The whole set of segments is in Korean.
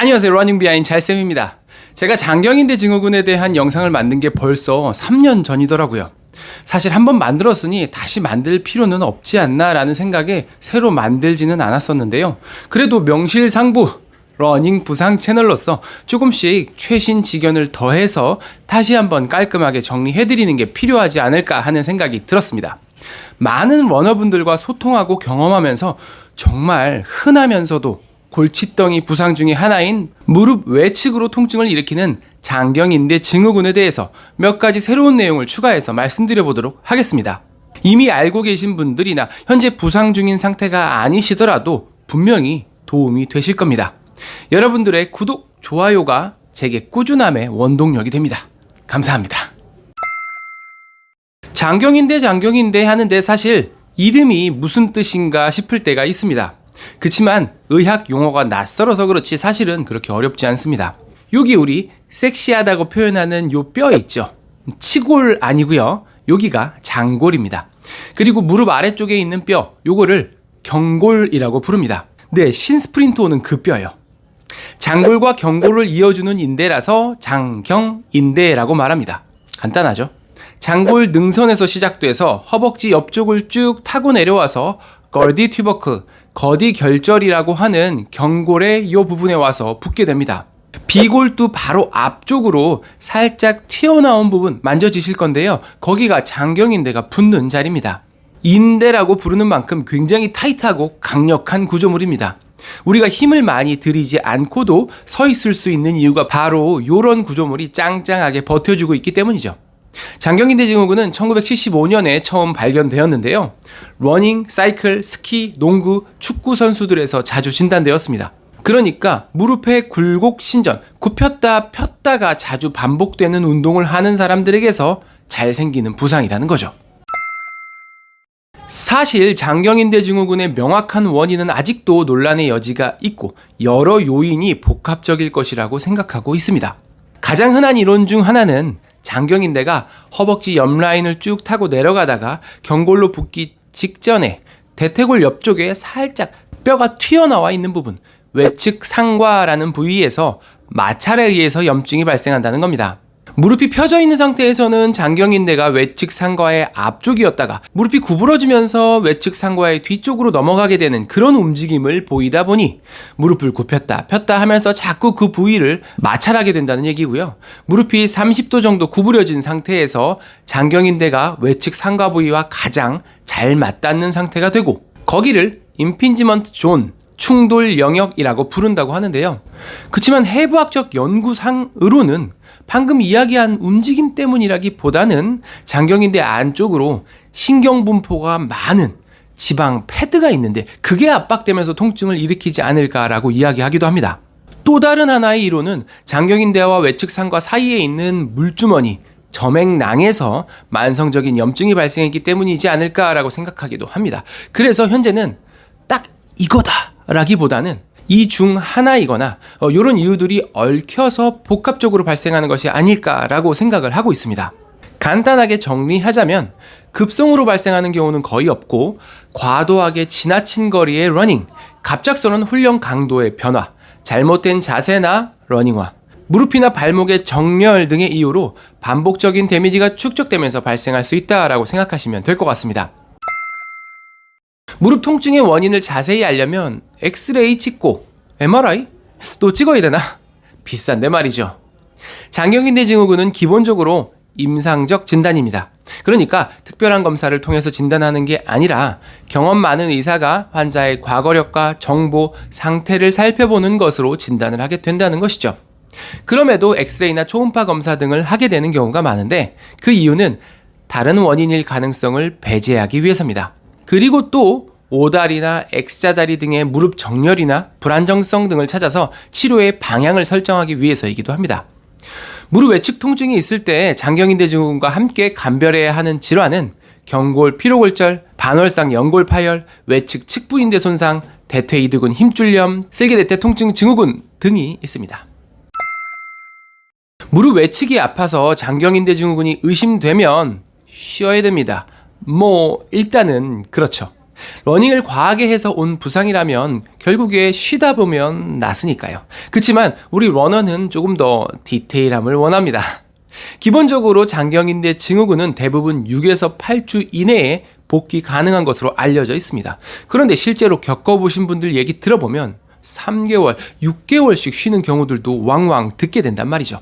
안녕하세요. 러닝 비하인 잘쌤입니다. 제가 장경인대 증후군에 대한 영상을 만든 게 벌써 3년 전이더라고요. 사실 한번 만들었으니 다시 만들 필요는 없지 않나 라는 생각에 새로 만들지는 않았었는데요. 그래도 명실상부 러닝 부상 채널로서 조금씩 최신 지견을 더해서 다시 한번 깔끔하게 정리해드리는 게 필요하지 않을까 하는 생각이 들었습니다. 많은 러너분들과 소통하고 경험하면서 정말 흔하면서도 골칫덩이 부상 중의 하나인 무릎 외측으로 통증을 일으키는 장경인대 증후군에 대해서 몇 가지 새로운 내용을 추가해서 말씀드려 보도록 하겠습니다. 이미 알고 계신 분들이나 현재 부상 중인 상태가 아니시더라도 분명히 도움이 되실 겁니다. 여러분들의 구독, 좋아요가 제게 꾸준함의 원동력이 됩니다. 감사합니다. 장경인대 하는데 사실 이름이 무슨 뜻인가 싶을 때가 있습니다. 그치만 의학 용어가 낯설어서 그렇지 사실은 그렇게 어렵지 않습니다. 여기 우리 섹시하다고 표현하는 요 뼈 있죠? 치골 아니고요. 여기가 장골입니다. 그리고 무릎 아래쪽에 있는 뼈, 요거를 경골이라고 부릅니다. 네, 신스프린트호는 그 뼈예요. 장골과 경골을 이어주는 인대라서 장경인대라고 말합니다. 간단하죠? 장골 능선에서 시작돼서 허벅지 옆쪽을 쭉 타고 내려와서 걸디 튜버클, 거디 결절이라고 하는 경골의 이 부분에 와서 붙게 됩니다. 비골두 바로 앞쪽으로 살짝 튀어나온 부분 만져지실 건데요. 거기가 장경인대가 붙는 자리입니다. 인대라고 부르는 만큼 굉장히 타이트하고 강력한 구조물입니다. 우리가 힘을 많이 들이지 않고도 서 있을 수 있는 이유가 바로 이런 구조물이 짱짱하게 버텨주고 있기 때문이죠. 장경인대 증후군은 1975년에 처음 발견되었는데요. 러닝, 사이클, 스키, 농구, 축구 선수들에서 자주 진단되었습니다. 그러니까 무릎의 굴곡 신전, 굽혔다 폈다가 자주 반복되는 운동을 하는 사람들에게서 잘 생기는 부상이라는 거죠. 사실 장경인대 증후군의 명확한 원인은 아직도 논란의 여지가 있고 여러 요인이 복합적일 것이라고 생각하고 있습니다. 가장 흔한 이론 중 하나는 장경인대가 허벅지 옆 라인을 쭉 타고 내려가다가 경골로 붙기 직전에 대퇴골 옆쪽에 살짝 뼈가 튀어나와 있는 부분, 외측 상과라는 부위에서 마찰에 의해서 염증이 발생한다는 겁니다. 무릎이 펴져 있는 상태에서는 장경인대가 외측 상과의 앞쪽이었다가 무릎이 구부러지면서 외측 상과의 뒤쪽으로 넘어가게 되는 그런 움직임을 보이다 보니 무릎을 굽혔다 폈다 하면서 자꾸 그 부위를 마찰하게 된다는 얘기고요. 무릎이 30도 정도 구부려진 상태에서 장경인대가 외측 상과 부위와 가장 잘 맞닿는 상태가 되고 거기를 임핀지먼트 존, 충돌 영역이라고 부른다고 하는데요. 그렇지만 해부학적 연구상으로는 방금 이야기한 움직임 때문이라기보다는 장경인대 안쪽으로 신경분포가 많은 지방 패드가 있는데 그게 압박되면서 통증을 일으키지 않을까라고 이야기하기도 합니다. 또 다른 하나의 이론은 장경인대와 외측 상과 사이에 있는 물주머니, 점액낭에서 만성적인 염증이 발생했기 때문이지 않을까라고 생각하기도 합니다. 그래서 현재는 딱 이거다 라기보다는 이 중 하나이거나 이런 이유들이 얽혀서 복합적으로 발생하는 것이 아닐까라고 생각을 하고 있습니다. 간단하게 정리하자면 급성으로 발생하는 경우는 거의 없고 과도하게 지나친 거리의 러닝, 갑작스러운 훈련 강도의 변화, 잘못된 자세나 러닝화, 무릎이나 발목의 정렬 등의 이유로 반복적인 데미지가 축적되면서 발생할 수 있다라고 생각하시면 될 것 같습니다. 무릎 통증의 원인을 자세히 알려면 엑스레이 찍고 MRI? 또 찍어야 되나? 비싼데 말이죠. 장경인대 증후군은 기본적으로 임상적 진단입니다. 그러니까 특별한 검사를 통해서 진단하는 게 아니라 경험 많은 의사가 환자의 과거력과 정보, 상태를 살펴보는 것으로 진단을 하게 된다는 것이죠. 그럼에도 엑스레이나 초음파 검사 등을 하게 되는 경우가 많은데 그 이유는 다른 원인일 가능성을 배제하기 위해서입니다. 그리고 또 오다리나 X자다리 등의 무릎 정렬이나 불안정성 등을 찾아서 치료의 방향을 설정하기 위해서이기도 합니다. 무릎 외측 통증이 있을 때 장경인대 증후군과 함께 감별해야 하는 질환은 경골 피로골절, 반월상 연골 파열, 외측 측부인대 손상, 대퇴이두근 힘줄염, 슬개대퇴 통증 증후군 등이 있습니다. 무릎 외측이 아파서 장경인대 증후군이 의심되면 쉬어야 됩니다. 일단은 그렇죠. 러닝을 과하게 해서 온 부상이라면 결국에 쉬다 보면 낫으니까요. 그렇지만 우리 러너는 조금 더 디테일함을 원합니다. 기본적으로 장경인대 증후군은 대부분 6에서 8주 이내에 복귀 가능한 것으로 알려져 있습니다. 그런데 실제로 겪어보신 분들 얘기 들어보면 3개월, 6개월씩 쉬는 경우들도 왕왕 듣게 된단 말이죠.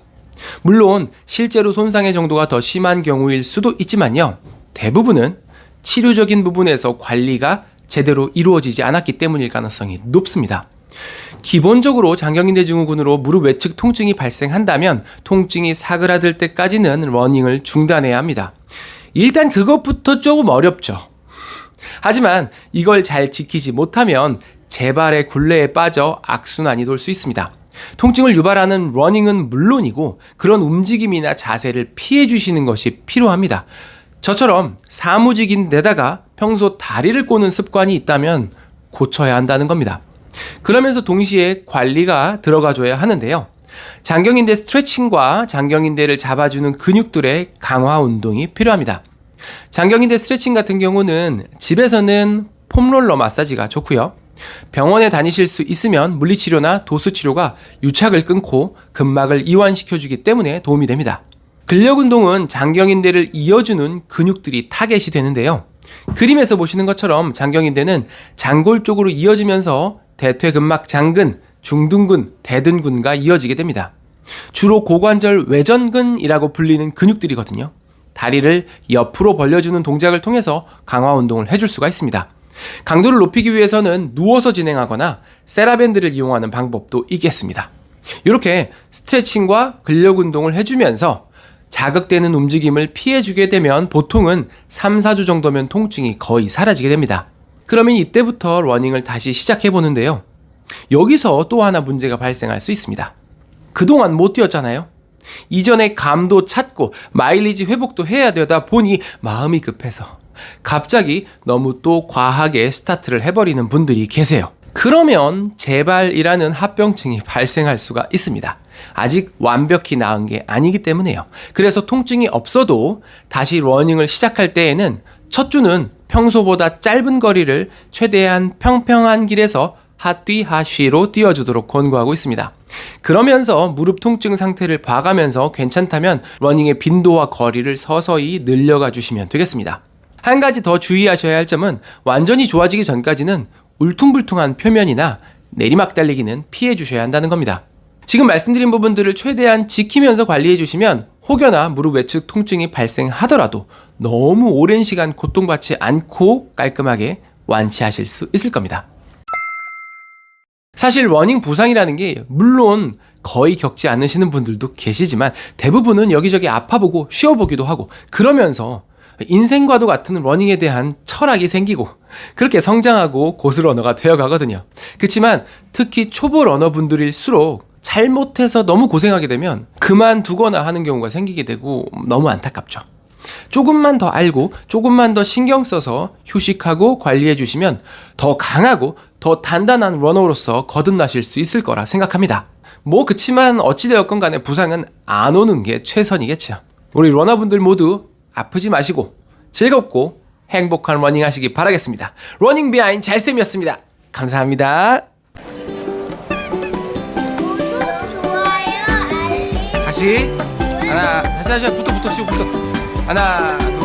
물론 실제로 손상의 정도가 더 심한 경우일 수도 있지만요. 대부분은 치료적인 부분에서 관리가 제대로 이루어지지 않았기 때문일 가능성이 높습니다. 기본적으로 장경인대 증후군으로 무릎 외측 통증이 발생한다면 통증이 사그라들 때까지는 러닝을 중단해야 합니다. 일단 그것부터 조금 어렵죠. 하지만 이걸 잘 지키지 못하면 재발의 굴레에 빠져 악순환이 돌 수 있습니다. 통증을 유발하는 러닝은 물론이고 그런 움직임이나 자세를 피해 주시는 것이 필요합니다. 저처럼 사무직인데다가 평소 다리를 꼬는 습관이 있다면 고쳐야 한다는 겁니다. 그러면서 동시에 관리가 들어가줘야 하는데요. 장경인대 스트레칭과 장경인대를 잡아주는 근육들의 강화 운동이 필요합니다. 장경인대 스트레칭 같은 경우는 집에서는 폼롤러 마사지가 좋고요. 병원에 다니실 수 있으면 물리치료나 도수치료가 유착을 끊고 근막을 이완시켜주기 때문에 도움이 됩니다. 근력운동은 장경인대를 이어주는 근육들이 타겟이 되는데요. 그림에서 보시는 것처럼 장경인대는 장골 쪽으로 이어지면서 대퇴근막 장근, 중둔근, 대둔근과 이어지게 됩니다. 주로 고관절 외전근이라고 불리는 근육들이거든요. 다리를 옆으로 벌려주는 동작을 통해서 강화 운동을 해줄 수가 있습니다. 강도를 높이기 위해서는 누워서 진행하거나 세라밴드를 이용하는 방법도 있겠습니다. 이렇게 스트레칭과 근력 운동을 해주면서 자극되는 움직임을 피해주게 되면 보통은 3, 4주 정도면 통증이 거의 사라지게 됩니다. 그러면 이때부터 러닝을 다시 시작해 보는데요. 여기서 또 하나 문제가 발생할 수 있습니다. 그동안 못 뛰었잖아요. 이전에 감도 찾고 마일리지 회복도 해야 되다 보니 마음이 급해서 갑자기 너무 또 과하게 스타트를 해버리는 분들이 계세요. 그러면 재발이라는 합병증이 발생할 수가 있습니다. 아직 완벽히 나은 게 아니기 때문에요. 그래서 통증이 없어도 다시 러닝을 시작할 때에는 첫 주는 평소보다 짧은 거리를 최대한 평평한 길에서 핫뛰 핫쉬로 뛰어주도록 권고하고 있습니다. 그러면서 무릎 통증 상태를 봐가면서 괜찮다면 러닝의 빈도와 거리를 서서히 늘려가 주시면 되겠습니다. 한 가지 더 주의하셔야 할 점은 완전히 좋아지기 전까지는 울퉁불퉁한 표면이나 내리막 달리기는 피해 주셔야 한다는 겁니다. 지금 말씀드린 부분들을 최대한 지키면서 관리해 주시면 혹여나 무릎 외측 통증이 발생하더라도 너무 오랜 시간 고통받지 않고 깔끔하게 완치하실 수 있을 겁니다. 사실 러닝 부상이라는 게 물론 거의 겪지 않으시는 분들도 계시지만 대부분은 여기저기 아파보고 쉬어보기도 하고 그러면서 인생과도 같은 러닝에 대한 철학이 생기고 그렇게 성장하고 고수러너가 되어가거든요. 그렇지만 특히 초보 러너분들일수록 잘못해서 너무 고생하게 되면 그만두거나 하는 경우가 생기게 되고 너무 안타깝죠. 조금만 더 알고 조금만 더 신경 써서 휴식하고 관리해 주시면 더 강하고 더 단단한 러너로서 거듭나실 수 있을 거라 생각합니다. 그치만 어찌되었건 간에 부상은 안 오는 게 최선이겠죠. 우리 러너분들 모두 아프지 마시고 즐겁고 행복한 러닝 하시기 바라겠습니다. 러닝 비하인 잘쌤이었습니다. 감사합니다. 다시 하나, 다시 붙어 쉬고 붙어. 하나, 둘.